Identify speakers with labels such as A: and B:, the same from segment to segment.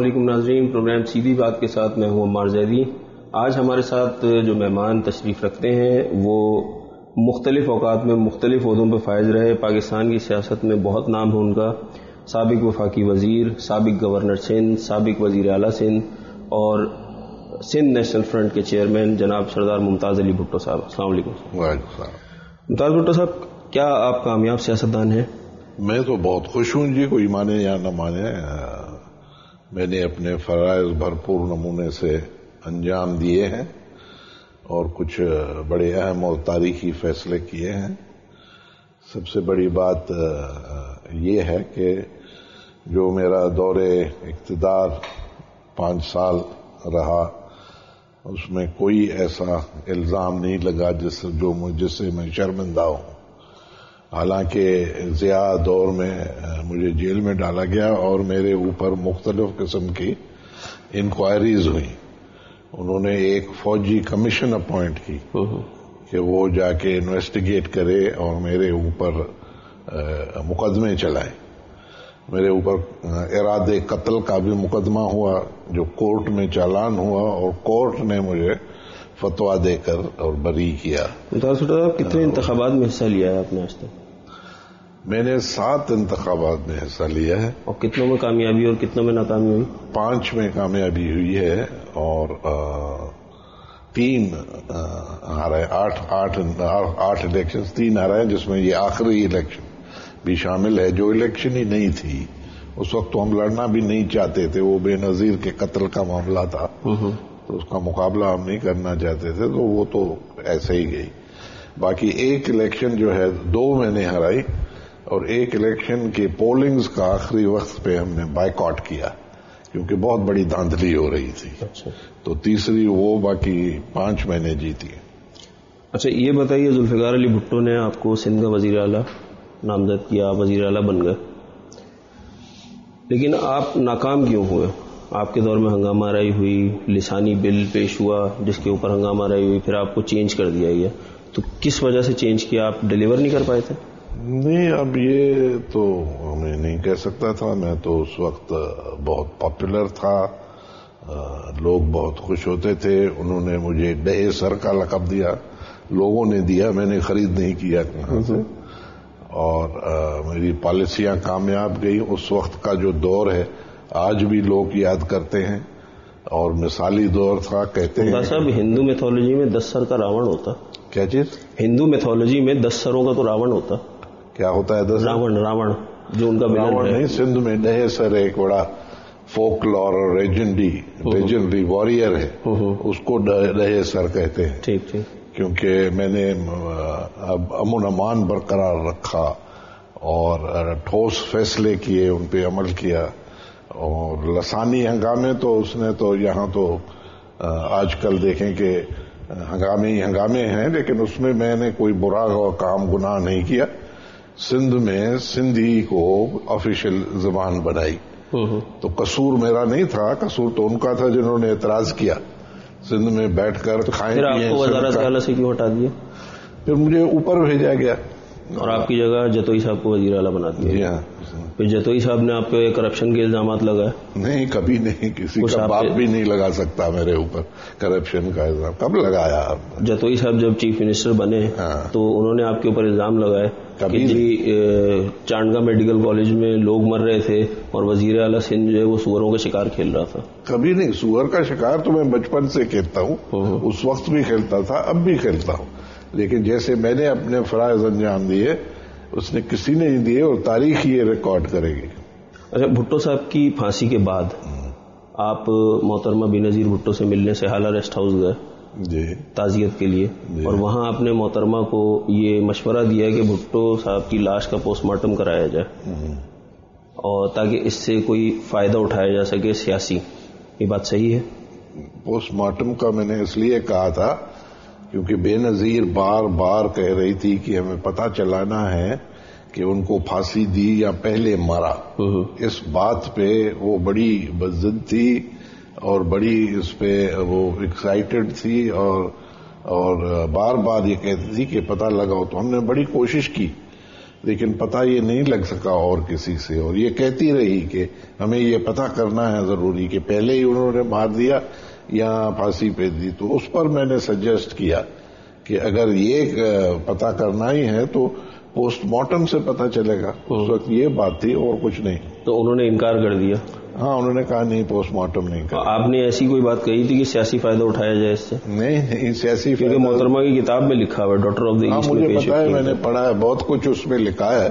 A: علیکم ناظرین، پروگرام سیدھی بات کے ساتھ میں ہوں عمار زیدی۔ آج ہمارے ساتھ جو مہمان تشریف رکھتے ہیں وہ مختلف اوقات میں مختلف عہدوں پہ فائز رہے، پاکستان کی سیاست میں بہت نام ہے ان کا، سابق وفاقی وزیر، سابق گورنر سندھ، سابق وزیر اعلیٰ سندھ اور سندھ نیشنل فرنٹ کے چیئرمین جناب سردار ممتاز علی بھٹو صاحب۔ السلام علیکم۔
B: وعلیکم السلام۔
A: ممتاز بھٹو صاحب، کیا آپ کامیاب سیاستدان ہیں؟
B: میں تو بہت خوش ہوں جی، کوئی مانے یا نہ مانے، میں نے اپنے فرائض بھرپور نمونے سے انجام دیے ہیں اور کچھ بڑے اہم اور تاریخی فیصلے کیے ہیں۔ سب سے بڑی بات یہ ہے کہ جو میرا دور اقتدار 5 سال رہا اس میں کوئی ایسا الزام نہیں لگا جس سے میں شرمندہ ہوں۔ حالانکہ ضیاء دور میں مجھے جیل میں ڈالا گیا اور میرے اوپر مختلف قسم کی انکوائریز ہوئیں۔ انہوں نے ایک فوجی کمیشن اپوائنٹ کی کہ وہ جا کے انویسٹیگیٹ کرے اور میرے اوپر مقدمے چلائے۔ میرے اوپر ارادے قتل کا بھی مقدمہ ہوا جو کورٹ میں چالان ہوا اور کورٹ نے مجھے فتویٰ دے کر اور بری کیا۔
A: کتنے انتخابات میں حصہ لیا ہے آپ نے آج تک؟
B: میں نے 7 انتخابات میں حصہ لیا ہے۔
A: اور کتنوں میں کامیابی اور کتنوں میں ناکامی ہوئی؟
B: 5 میں کامیابی ہوئی ہے اور 3 ہارے، 8 الیکشن 3 ہارے ہیں، جس میں یہ آخری الیکشن بھی شامل ہے جو الیکشن ہی نہیں تھی۔ اس وقت تو ہم لڑنا بھی نہیں چاہتے تھے، وہ بے نظیر کے قتل کا معاملہ تھا تو اس کا مقابلہ ہم نہیں کرنا چاہتے تھے، تو وہ تو ایسے ہی گئی۔ باقی ایک الیکشن جو ہے 2 میں نے ہرائی اور ایک الیکشن کے پولنگز کا آخری وقت پہ ہم نے بائیکاٹ کیا کیونکہ بہت بڑی دھاندلی ہو رہی تھی۔ تو تیسری وہ، باقی 5 میں نے جیتی۔
A: اچھا یہ بتائیے، ذوالفقار علی بھٹو نے آپ کو سندھ کا وزیر اعلیٰ نامزد کیا، آپ وزیر اعلیٰ بن گئے، لیکن آپ ناکام کیوں ہوئے؟ آپ کے دور میں ہنگامہ آرائی ہوئی، لسانی بل پیش ہوا جس کے اوپر ہنگامہ آرائی ہوئی، پھر آپ کو چینج کر دیا گیا، تو کس وجہ سے چینج کیا؟ آپ ڈیلیور نہیں کر پائے تھے؟
B: نہیں، اب یہ تو میں نہیں کہہ سکتا تھا۔ میں تو اس وقت بہت پاپولر تھا، لوگ بہت خوش ہوتے تھے۔ انہوں نے مجھے ڈہے سر کا لقب دیا، لوگوں نے دیا، میں نے خرید نہیں کیا کہاں سے، اور میری پالیسیاں کامیاب گئی۔ اس وقت کا جو دور ہے آج بھی لوگ یاد کرتے ہیں اور مثالی دور تھا، کہتے ہیں۔
A: صاحب، ہندو میتھولوجی میں 10 سر کا راون ہوتا۔
B: کیا چیز؟
A: ہندو میتھولوجی میں 10 سروں کا تو راون ہوتا۔
B: کیا ہوتا ہے 10؟
A: راون جو ان کا
B: راون نہیں، سندھ میں ڈہے سر ایک بڑا فوک لور اور لیجنڈری وارئر ہے، اس کو ڈہے سر کہتے ہیں۔
A: ٹھیک ٹھیک۔
B: کیونکہ میں نے اب امن امان برقرار رکھا اور ٹھوس فیصلے کیے، ان پہ عمل کیا، اور لسانی ہنگامے تو اس نے تو یہاں تو آج کل دیکھیں کہ ہنگامے ہی ہنگامے ہیں، لیکن اس میں میں نے کوئی برا کام گناہ نہیں کیا۔ سندھ میں سندھی کو آفیشیل زبان بنائی تو قصور میرا نہیں تھا، قصور تو ان کا تھا جنہوں نے اعتراض کیا۔ سندھ میں بیٹھ کر کھائیں پیئیں۔
A: پھر آپ کو وزارت اعلیٰ سے کیوں ہٹا دیا؟
B: پھر مجھے اوپر بھیجا گیا
A: اور آپ کی جگہ جتوئی صاحب کو وزیر اعلیٰ بنا دیا۔
B: جی ہاں۔
A: پھر جتوئی صاحب نے آپ پہ کرپشن کے الزامات لگائے؟
B: نہیں، کبھی نہیں، کسی کا باپ بھی نہیں لگا سکتا میرے اوپر کرپشن کا الزام۔ کب لگایا آپ؟
A: جتوئی صاحب جب چیف منسٹر بنے تو انہوں نے آپ کے اوپر الزام لگائے کہ جی چانڈگا میڈیکل کالج میں لوگ مر رہے تھے اور وزیر اعلیٰ سندھ جو ہے وہ سوروں کا شکار کھیل رہا تھا۔
B: کبھی نہیں، سور کا شکار تو میں بچپن سے کھیلتا ہوں، اس وقت بھی کھیلتا تھا، اب بھی کھیلتا ہوں، لیکن جیسے میں نے اپنے فرائض انجام دیے اس نے کسی نے نہیں دیے، اور تاریخ یہ ریکارڈ کرے گی۔
A: اچھا، بھٹو صاحب کی پھانسی کے بعد آپ محترمہ بینظیر بھٹو سے ملنے سے حالہ ریسٹ ہاؤس گئے
B: جی
A: تعزیت کے لیے، اور وہاں آپ نے محترمہ کو یہ مشورہ دیا کہ بھٹو صاحب کی لاش کا پوسٹ مارٹم کرایا جائے اور تاکہ اس سے کوئی فائدہ اٹھایا جا سکے سیاسی۔ یہ بات صحیح ہے؟
B: پوسٹ مارٹم کا میں نے اس لیے کہا تھا کیونکہ بے نظیر بار بار کہہ رہی تھی کہ ہمیں پتہ چلانا ہے کہ ان کو پھانسی دی یا پہلے مرا۔ اس بات پہ وہ بڑی بضد تھی اور بڑی اس پہ وہ ایکسائٹڈ تھی اور بار بار یہ کہتی تھی کہ پتہ لگاؤ۔ تو ہم نے بڑی کوشش کی لیکن پتہ یہ نہیں لگ سکا اور کسی سے. اور یہ کہتی رہی کہ ہمیں یہ پتہ کرنا ہے ضروری کہ پہلے ہی انہوں نے مار دیا یا پھانسی پہ دی. تو اس پر میں نے سجیسٹ کیا کہ اگر یہ پتہ کرنا ہی ہے تو پوسٹ مارٹم سے پتہ چلے گا. اس وقت یہ بات تھی اور کچھ نہیں.
A: تو انہوں نے انکار کر دیا؟
B: ہاں, انہوں نے کہا نہیں, پوسٹ مارٹم نہیں کرا.
A: آپ نے ایسی کوئی بات کہی تھی کہ سیاسی فائدہ اٹھایا جائے اس سے؟
B: نہیں, سیاسی
A: کیونکہ محترمہ کی کتاب میں لکھا ہوا ہے, ڈاکٹر آف دا ایسٹ.
B: مجھے پتا ہے, میں نے پڑھا ہے, بہت کچھ اس میں لکھا ہے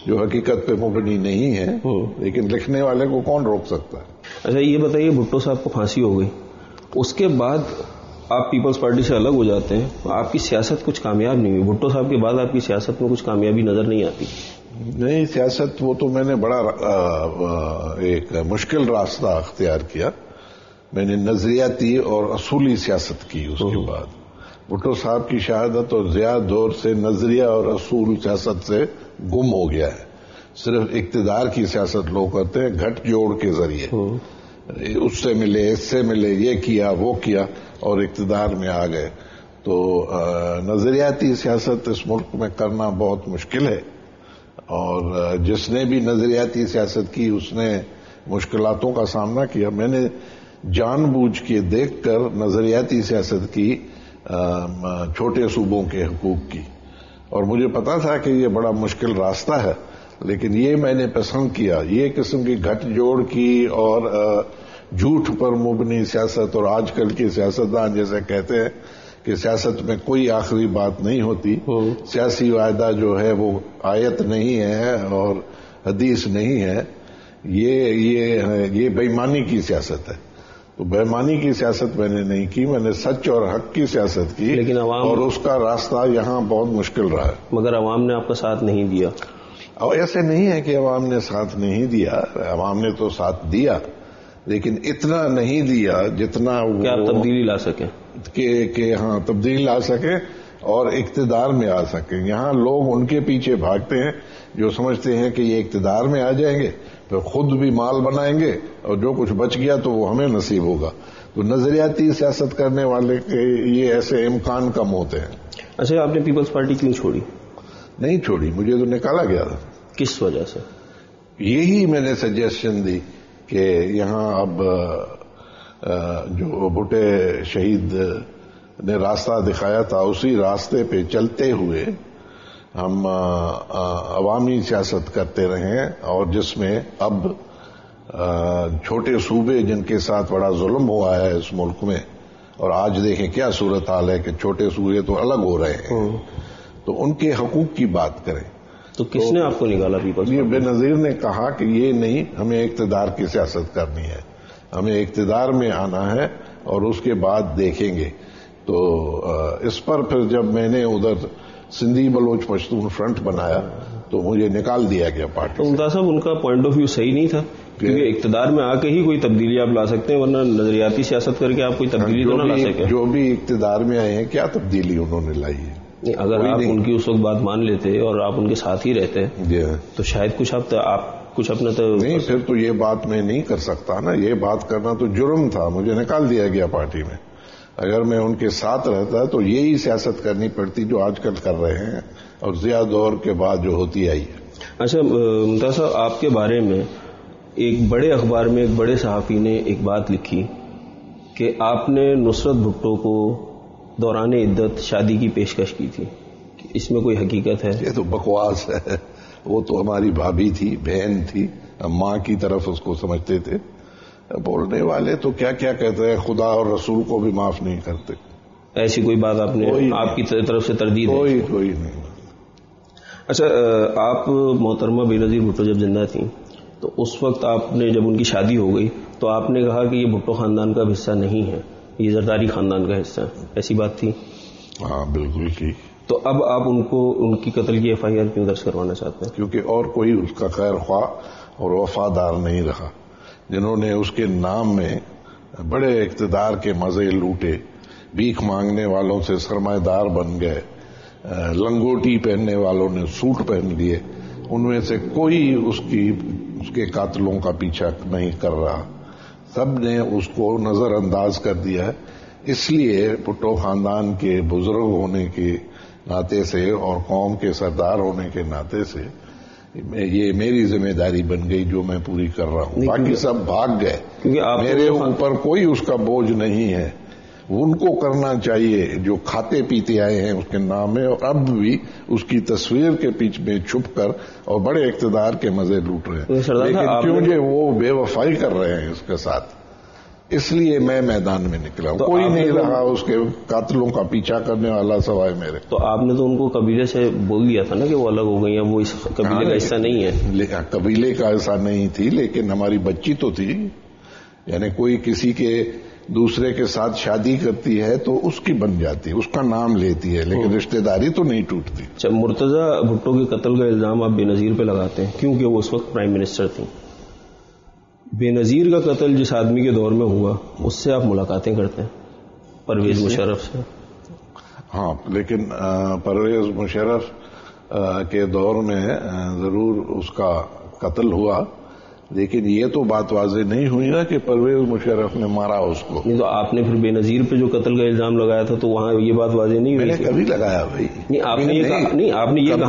B: جو حقیقت پہ مبنی نہیں ہے, لیکن لکھنے والے کو کون روک سکتا ہے.
A: اچھا یہ بتائیے, بھٹو صاحب کو پھانسی ہو گئی, اس کے بعد آپ پیپلز پارٹی سے الگ ہو جاتے ہیں, آپ کی سیاست کچھ کامیاب نہیں ہوئی. بھٹو صاحب کے بعد آپ کی سیاست میں کچھ کامیابی نظر نہیں آتی؟
B: نہیں, سیاست وہ تو میں نے بڑا ایک مشکل راستہ اختیار کیا. میں نے نظریاتی اور اصولی سیاست کی. اس کے بعد بھٹو صاحب کی شہادت اور زیادہ دور سے نظریہ اور اصول سیاست سے گم ہو گیا ہے. صرف اقتدار کی سیاست لوگ کرتے ہیں گھٹ جوڑ کے ذریعے, اس سے ملے, اس سے ملے, یہ کیا وہ کیا اور اقتدار میں آ گئے. تو نظریاتی سیاست اس ملک میں کرنا بہت مشکل ہے, اور جس نے بھی نظریاتی سیاست کی اس نے مشکلاتوں کا سامنا کیا. میں نے جان بوجھ کے دیکھ کر نظریاتی سیاست کی چھوٹے صوبوں کے حقوق کی, اور مجھے پتا تھا کہ یہ بڑا مشکل راستہ ہے, لیکن یہ میں نے پسند کیا. یہ قسم کی گھٹ جوڑ کی اور جھوٹ پر مبنی سیاست, اور آج کل کے سیاستدان جیسے کہتے ہیں کہ سیاست میں کوئی آخری بات نہیں ہوتی, سیاسی وعدہ جو ہے وہ آیت نہیں ہے اور حدیث نہیں ہے, یہ بے ایمانی کی سیاست ہے. تو بے ایمانی کی سیاست میں نے نہیں کی, میں نے سچ اور حق کی سیاست کی,
A: لیکن عوام,
B: اور اس کا راستہ یہاں بہت مشکل رہا ہے.
A: مگر عوام نے آپ کا ساتھ نہیں دیا.
B: اور ایسے نہیں ہے کہ عوام نے ساتھ نہیں دیا, عوام نے تو ساتھ دیا, لیکن اتنا نہیں دیا جتنا
A: کہ آپ تبدیلی لا سکیں,
B: کہ ہاں تبدیلی لا سکیں اور اقتدار میں آ سکیں. یہاں لوگ ان کے پیچھے بھاگتے ہیں جو سمجھتے ہیں کہ یہ اقتدار میں آ جائیں گے, پھر خود بھی مال بنائیں گے, اور جو کچھ بچ گیا تو وہ ہمیں نصیب ہوگا. تو نظریاتی سیاست کرنے والے کے یہ ایسے امکان کم ہوتے ہیں.
A: اچھا, آپ نے پیپلز پارٹی کیوں چھوڑی؟
B: نہیں چھوڑی, مجھے تو نکالا گیا تھا.
A: کس وجہ سے؟
B: یہی میں نے سجیشن دی کہ یہاں اب جو بھٹے شہید نے راستہ دکھایا تھا اسی راستے پہ چلتے ہوئے ہم عوامی سیاست کرتے رہیں, اور جس میں اب چھوٹے صوبے جن کے ساتھ بڑا ظلم ہوا ہے اس ملک میں, اور آج دیکھیں کیا صورتحال ہے کہ چھوٹے صوبے تو الگ ہو رہے ہیں, تو ان کے حقوق کی بات کریں.
A: تو کس نے آپ کو نکالا پیپلز؟
B: یہ بے نظیر نے کہا کہ یہ نہیں, ہمیں اقتدار کی سیاست کرنی ہے, ہمیں اقتدار میں آنا ہے اور اس کے بعد دیکھیں گے. تو اس پر پھر جب میں نے ادھر سندھی بلوچ پشتون فرنٹ بنایا تو مجھے نکال دیا گیا پارٹی.
A: تو ممتاز صاحب, ان کا پوائنٹ آف ویو صحیح نہیں تھا, کیونکہ اقتدار میں آ کے ہی کوئی تبدیلی آپ لا سکتے ہیں, ورنہ نظریاتی سیاست کر کے آپ کوئی تبدیلی تو نہ لا سکے.
B: جو بھی اقتدار میں آئے ہیں کیا تبدیلی انہوں نے لائی ہے؟
A: اگر آپ ان کی اس وقت بات مان لیتے اور آپ ان کے ساتھ ہی رہتے تو شاید کچھ آپ کچھ اپنا تو
B: نہیں. پھر تو یہ بات میں نہیں کر سکتا نا, یہ بات کرنا تو جرم تھا, مجھے نکال دیا گیا پارٹی میں. اگر میں ان کے ساتھ رہتا تو یہی سیاست کرنی پڑتی جو آج کل کر رہے ہیں, اور زیادہ دور کے بعد جو ہوتی آئی ہے.
A: اچھا ممتاز صاحب, آپ کے بارے میں ایک بڑے اخبار میں ایک بڑے صحافی نے ایک بات لکھی کہ آپ نے نصرت بھٹو کو دوران عدت شادی کی پیشکش کی تھی. اس میں کوئی حقیقت ہے؟
B: یہ تو بکواس ہے. وہ تو ہماری بھابھی تھی, بہن تھی, ہم ماں کی طرف اس کو سمجھتے تھے. بولنے والے تو کیا کیا کہتے ہیں, خدا اور رسول کو بھی معاف نہیں کرتے.
A: ایسی کوئی بات آپ نے آپ کی طرف سے تردید ہے؟
B: کوئی نہیں.
A: اچھا, آپ محترمہ بے نظیر بھٹو جب زندہ تھیں تو اس وقت آپ نے جب ان کی شادی ہو گئی تو آپ نے کہا کہ یہ بھٹو خاندان کا حصہ نہیں ہے, یہ زرداری خاندان کا حصہ ہے, ایسی بات تھی؟
B: ہاں بالکل ٹھیک.
A: تو اب آپ ان کی قتل کی FIR کیوں درج کروانا چاہتے ہیں؟
B: کیونکہ اور کوئی اس کا خیر خواہ اور وفادار نہیں رہا. جنہوں نے اس کے نام میں بڑے اقتدار کے مزے لوٹے, بھیک مانگنے والوں سے سرمایہ دار بن گئے, لنگوٹی پہننے والوں نے سوٹ پہن لیے, ان میں سے کوئی اس کے قاتلوں کا پیچھا نہیں کر رہا. سب نے اس کو نظر انداز کر دیا ہے. اس لیے بھٹو خاندان کے بزرگ ہونے کے ناطے سے اور قوم کے سردار ہونے کے ناطے سے یہ میری ذمہ داری بن گئی جو میں پوری کر رہا ہوں. باقی سب بھاگ گئے, میرے اوپر کوئی اس کا بوجھ نہیں ہے. ان کو کرنا چاہیے جو کھاتے پیتے آئے ہیں اس کے نام ہے, اور اب بھی اس کی تصویر کے پیچھے میں چھپ کر اور بڑے اقتدار کے مزے لوٹ رہے ہیں. لیکن کیونکہ وہ بے وفائی کر رہے ہیں اس کے ساتھ, اس لیے میں میدان میں نکلا ہوں. کوئی نہیں رہا اس کے قاتلوں کا پیچھا کرنے والا سوائے میرے.
A: تو آپ نے تو ان کو قبیلے سے بول دیا تھا نا کہ وہ الگ ہو گئی ہیں, وہ اس قبیلے کا حصہ نہیں ہے.
B: قبیلے کا حصہ نہیں تھی, لیکن ہماری بچی تو تھی. یعنی کوئی کسی کے دوسرے کے ساتھ شادی کرتی ہے تو اس کی بن جاتی ہے, اس کا نام لیتی ہے, لیکن رشتہ داری تو نہیں ٹوٹتی.
A: اچھا, مرتضی بھٹو کے قتل کا الزام آپ بے نظیر پہ لگاتے ہیں کیونکہ وہ اس وقت پرائم منسٹر تھیں. بے نظیر کا قتل جس آدمی کے دور میں ہوا اس سے آپ ملاقاتیں کرتے ہیں, پرویز مشرف سے.
B: ہاں, لیکن پرویز مشرف کے دور میں ضرور اس کا قتل ہوا, لیکن یہ تو بات واضح نہیں ہوئی نا کہ پرویز مشرف نے مارا اس کو.
A: نہیں تو آپ نے پھر بے نظیر پہ جو قتل کا الزام لگایا تھا تو وہاں یہ بات واضح نہیں ہوئی.
B: میں نے کبھی لگایا بھائی.
A: نہیں, آپ نے یہ کہا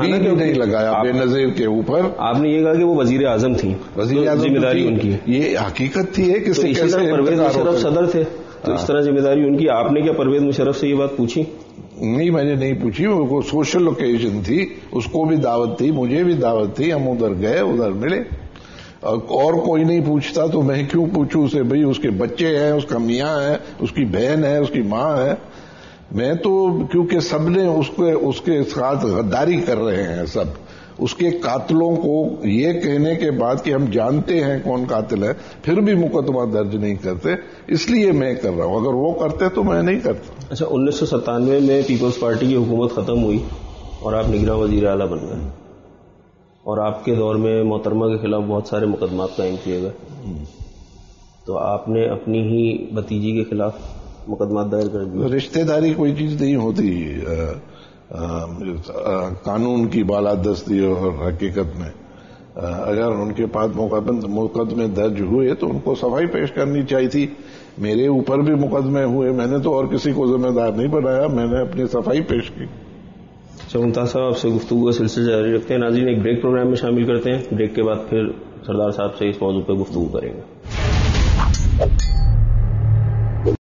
A: نا کہ
B: نہیں لگایا بے نظیر کے اوپر.
A: آپ نے یہ کہا کہ وہ وزیر اعظم تھیں,
B: وزیر اعظم
A: ذمہ داری ان کی.
B: یہ حقیقت تھی ہے کہ
A: اسی طرح پرویز مشرف صدر تھے تو اس طرح ذمہ داری ان کی. آپ نے کیا پرویز مشرف سے یہ بات پوچھی؟
B: نہیں, میں نے نہیں پوچھی. وہ سوشل اوکیزن تھی, اس کو بھی دعوت تھی, مجھے بھی دعوت تھی, ہم ادھر گئے, ادھر ملے. اور کوئی نہیں پوچھتا تو میں کیوں پوچھوں اسے؟ بھئی اس کے بچے ہیں, اس کا میاں ہے, اس کی بہن ہے, اس کی ماں ہے. میں تو کیونکہ سب نے اس کے ساتھ غداری کر رہے ہیں سب. اس کے قاتلوں کو یہ کہنے کے بعد کہ ہم جانتے ہیں کون قاتل ہے, پھر بھی مقدمہ درج نہیں کرتے, اس لیے میں کر رہا ہوں. اگر وہ کرتے تو میں نہیں کرتا.
A: اچھا, 1997 میں پیپلز پارٹی کی حکومت ختم ہوئی اور آپ نگراں وزیر اعلیٰ بن گئے, اور آپ کے دور میں محترمہ کے خلاف بہت سارے مقدمات قائم کیے گئے, تو آپ نے اپنی ہی بھتیجی کے خلاف مقدمات دائر کر دیے.
B: رشتہ داری کوئی چیز نہیں ہوتی. قانون کی بالادستی اور حقیقت میں اگر ان کے پاس مقدمے درج ہوئے تو ان کو صفائی پیش کرنی چاہیے تھی. میرے اوپر بھی مقدمے ہوئے, میں نے تو اور کسی کو ذمہ دار نہیں بنایا, میں نے اپنی صفائی پیش کی.
A: ممتاز صاحب, آپ سے گفتگو کا سلسلہ جاری رکھتے ہیں. ناظرین, ایک بریک پروگرام میں شامل کرتے ہیں. بریک کے بعد پھر سردار صاحب سے اس موضوع پہ گفتگو کریں گے.